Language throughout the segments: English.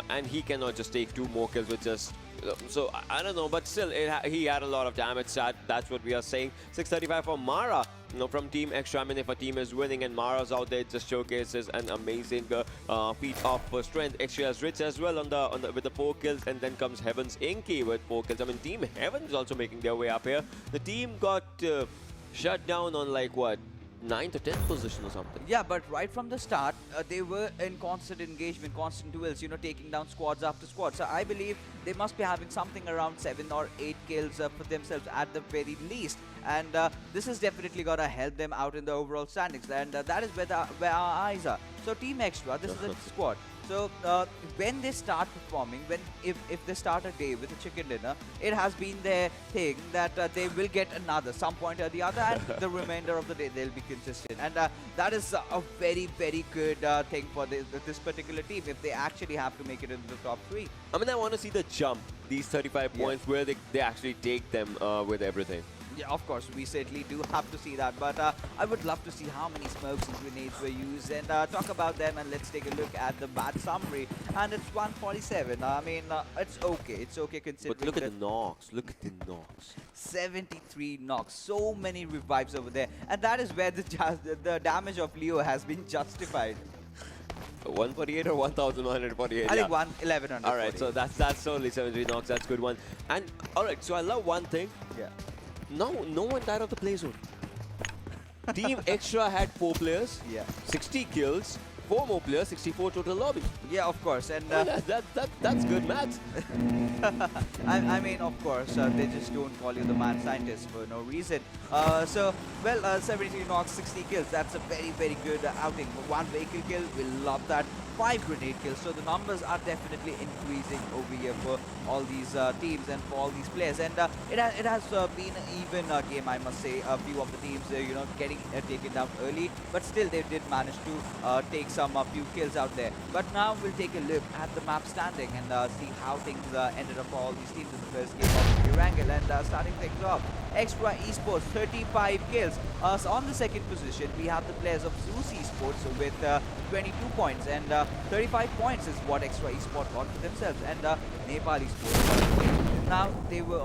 and he cannot just take 2 more kills with just. So I don't know, but still, he had a lot of damage. That's what we are saying. 635 for Mara. From Team Extra. I mean, if a team is winning and Mara's out there, it just showcases an amazing feat of strength. Extra is Rich as well with the 4 kills, and then comes Heaven's Inky with 4 kills. I mean, Team Heaven is also making their way up here. The team got shut down on like what? 9th or 10th position or something. Yeah, but right from the start, they were in constant engagement, constant duels, taking down squads after squad. So I believe they must be having something around 7 or 8 kills for themselves at the very least. And this is definitely going to help them out in the overall standings. And that is where our eyes are. So Team Extra, this is a squad. So when they start performing, if they start a day with a chicken dinner, it has been their thing that they will get another some point or the other, and the remainder of the day they'll be consistent. And that is a very, very good thing for this particular team if they actually have to make it into the top 3. I mean, I want to see the jump, these 35 points, where they actually take them with everything. Yeah, of course, we certainly do have to see that, but I would love to see how many smokes and grenades were used and talk about them, and let's take a look at the bad summary. And it's 147. I mean, it's okay considering. But look at the knocks. Look at the knocks. 73 knocks. So many revives over there, and that is where the damage of Leo has been justified. 148 or 1,148? I think 1100. All right, so that's only 73 knocks. That's a good one. And all right, so I love one thing. Yeah. No one died of the play zone. Team Extra had 4 players, 60 kills, 4 more players, 64 total lobby. Yeah, of course, and that's good maths. I mean, of course, they just don't call you the mad scientist for no reason. So, well, 73 knocks, 60 kills. That's a very, very good outing. 1 vehicle kill, we love that. 5 grenade kills. So the numbers are definitely increasing over here for all these teams and for all these players. And it has been an even game, I must say. A few of the teams, getting taken down early, but still they did manage to take some few kills out there. But now we'll take a look at the map standing and see how things ended up for all these teams in the first game of the Wrangle. And starting things off, Extra Esports 35 kills. So on the second position, we have the players of Zeus Esports with 22 points, and 35 points is what Extra Esports got for themselves. And Nepal Esports, now they were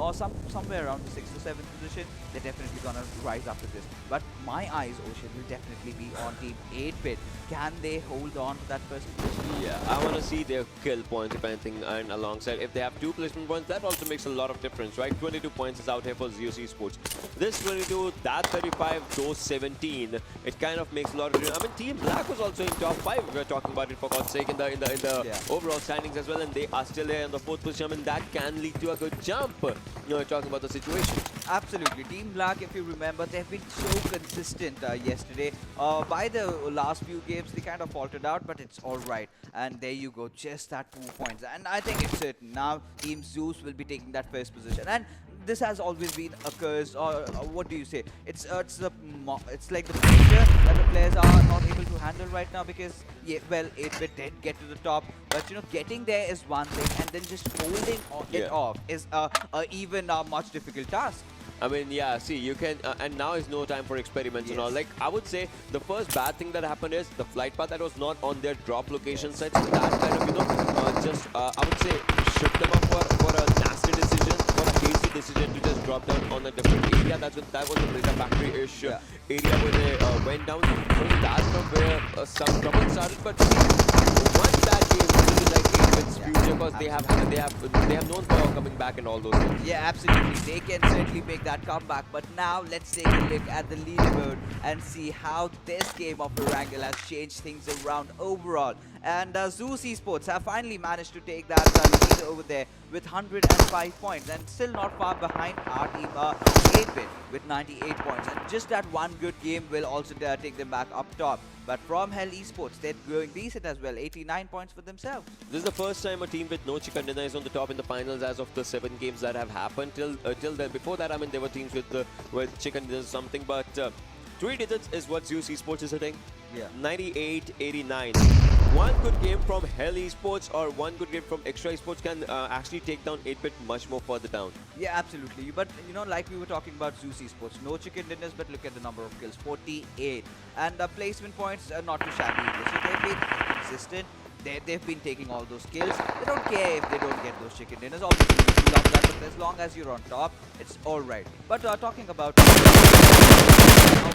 somewhere around the 6th or 7th position. They're definitely gonna rise after this. But my eyes, Ocean, will definitely be on Team 8-Bit. Can they hold on to that first position? Yeah, I want to see their kill points, if anything, and alongside, if they have 2 placement points, that also makes a lot of difference, right? 22 points is out here for Zeus Esports. This 22, that 35, those 17, it kind of makes a lot of difference. I mean, Team Black was also in top 5. We were talking about it for God's sake in the overall standings as well, and they are still there in the 4th position. I mean, that can lead to a good jump. Talking about the situation. Absolutely. Team Black, if you remember, they've been so consistent yesterday. By the last few games, they kind of faltered out, but it's all right. And there you go, just that 2 points. And I think it's certain. Now, Team Zeus will be taking that first position. And this has always been a curse, or what do you say? It's like the pressure that the players are not able to handle right now, because, yeah, well, 8-Bit did get to the top, but getting there is one thing, and then just holding it off is even a much difficult task. I mean, yeah, see, you can, and now is no time for experiments and all. Like, I would say the first bad thing that happened is the flight path that was not on their drop location site. So that kind of, I would say, shook them up for a nasty decision, for a hasty decision to just drop down on a different area. That was the Brita factory-ish area where they went down. So that's from where some trouble started. But once that game, this is like 8-Bit's future, because they have known for coming back and all those things. Yeah, absolutely. They can certainly make that comeback. But now let's take a look at the leaderboard and see how this game of Wrangle has changed things around overall. And Zeus Esports have finally managed to take that lead over there with 105 points, and still not far behind our team 8-Bit with 98 points. And just that one good game will also take them back up top. But from Hell Esports, they're going decent as well, 89 points for themselves. This is the first time a team with no chicken dinner is on the top in the finals as of the 7 games that have happened till then. Before that, I mean, there were teams with chicken dinner or something, but 3 digits is what Zeus Esports is hitting. Yeah. 98, 89. One good game from Hell Esports or one good game from Extra Esports can actually take down 8-Bit much more further down. Yeah, absolutely. But, like we were talking about Zeus Esports, no chicken dinners, but look at the number of kills, 48. And placement points are not too shabby either. So they've been consistent. they've been taking all those kills. They don't care if they don't get those chicken dinners. Obviously, we love that, but as long as you're on top, it's all right. But talking about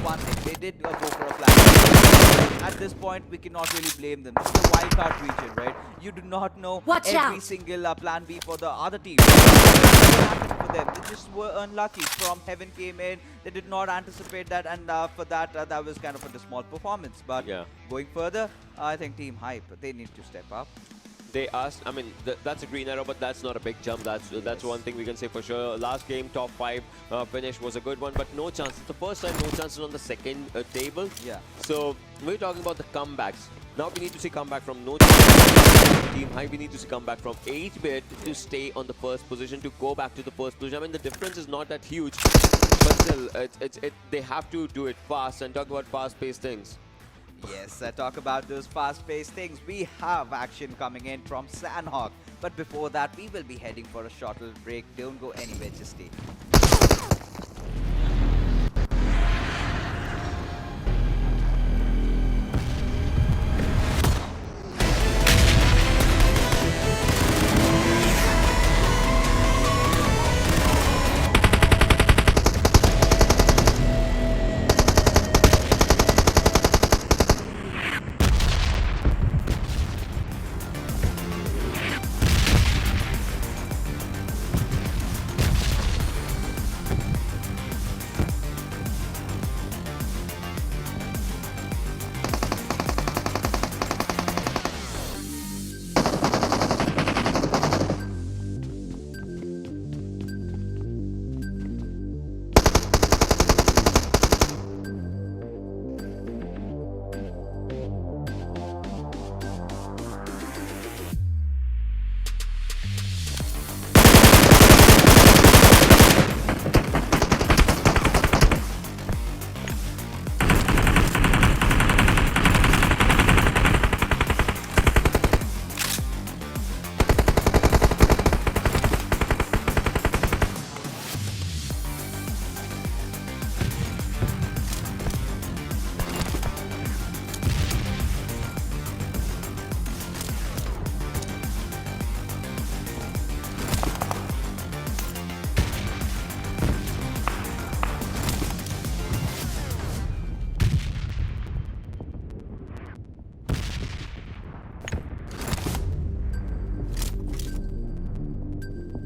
one thing, they did go for a plan. At this point, we cannot really blame them. This is a wild card region, right? You do not know Watch every out. single plan B for the other team. What happened for them? They just were unlucky. From Heaven came in, they did not anticipate that, and for that, that was kind of a small performance. But Yeah. going further, I think Team Hype, they need to step up. They asked, I mean, that's a green arrow, but that's not a big jump. That's one thing we can say for sure. Last game, top 5 finish was a good one, but no chance. It's the first time no chances on the second table. Yeah. So we're talking about the comebacks. Now we need to see comeback from no chance. Team High, we need to see comeback from 8-bit to stay on the first position, to go back to the first position. I mean, the difference is not that huge, but still, they have to do it fast. And talk about fast-paced things. Yes, talk about those fast-paced things. We have action coming in from Sandhawk. But before that, we will be heading for a short little break. Don't go anywhere, just stay.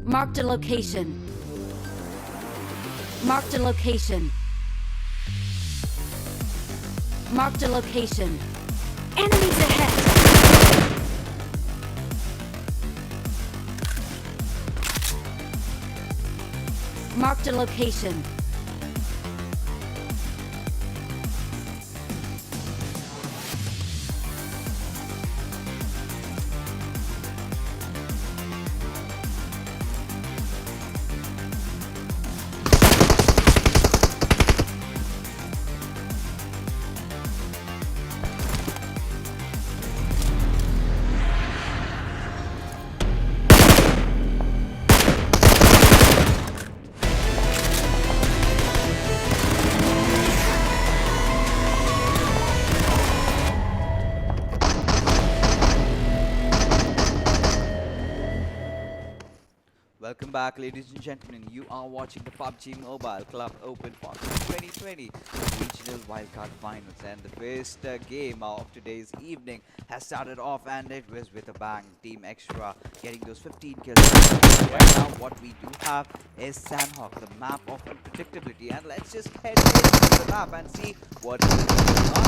Marked a location. Marked a location. Marked a location. Enemies ahead! Marked a location. Welcome back, ladies and gentlemen. You are watching the PUBG Mobile Club Open for 2020 Regional Wildcard Finals, and the first game of today's evening has started off, and it was with a bang. Team Extra getting those 15 kills. Right now, what we do have is Sandhawk, the map of unpredictability, and let's just head into the map and see what is going on.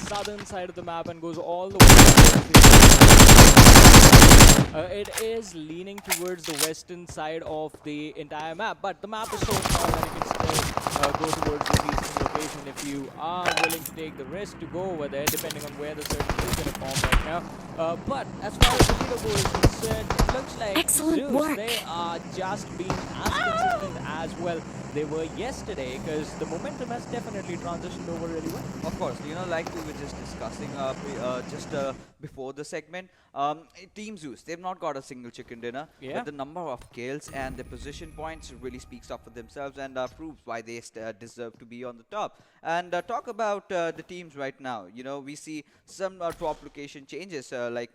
Southern side of the map and goes all the way to it is leaning towards the western side of the entire map, but the map is so small that you can still go towards the eastern location if you are willing to take the risk to go over there, depending on where the circle is going to form right now. But as far as the leaderboard is concerned, it looks like Excellent Zeus, work. they are just being as consistent as well. they were yesterday, because the momentum has definitely transitioned over really well. Of course, you know, like we were just discussing before the segment, Team Zeus, they've not got a single chicken dinner, Yeah. but the number of kills and the position points really speaks up for themselves and proves why they deserve to be on the top. And talk about the teams right now. You know, we see some top location changes, like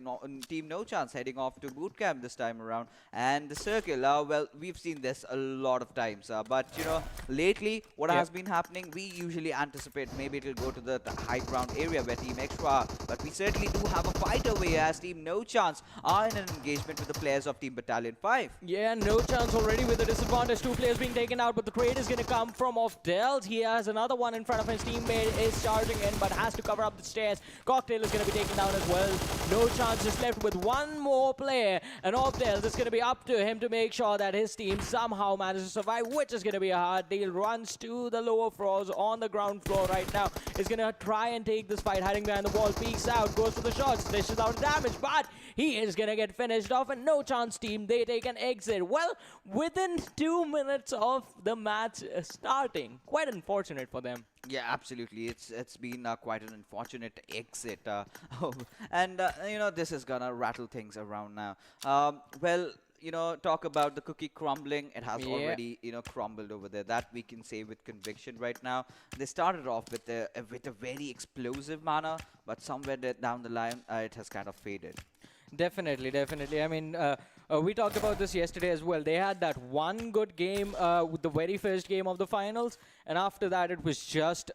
Team No Chance heading off to boot camp this time around, and the Circle. Well, we've seen this a lot of times, but you know, lately what Yep. has been happening, we usually anticipate maybe it'll go to the high ground area where Team Extra are, but we certainly do have a fight away as Team No Chance are in an engagement with the players of Team Battalion 5. Yeah, No Chance already with a disadvantage. Two players being taken out, but the trade is going to come from off Dells. He has another one in front of his teammate, is charging in, but has to cover up the stairs. Cocktail is going to be taken down as well. No Chance is left with one more player, and off Dells, it's going to be up to him to make sure that his team somehow manages to survive, which is going to be a hard deal. Runs to the lower floors on the ground floor right now. Is going to try and take this fight, hiding behind the wall, peeks out, goes for the shots, dishes out damage, but he is going to get finished off, and No Chance team, they take an exit. Well, within 2 minutes of the match starting. Quite unfortunate for them. Yeah, absolutely. It's been quite an unfortunate exit, and you know, this is gonna rattle things around now. Well, you know, talk about the cookie crumbling. It has Yeah. already, you know, crumbled over there. That we can say with conviction right now. They started off with a very explosive manner, but somewhere down the line, it has kind of faded. Definitely, definitely. I mean, we talked about this yesterday as well. They had that one good game with the very first game of the finals, and after that, it was just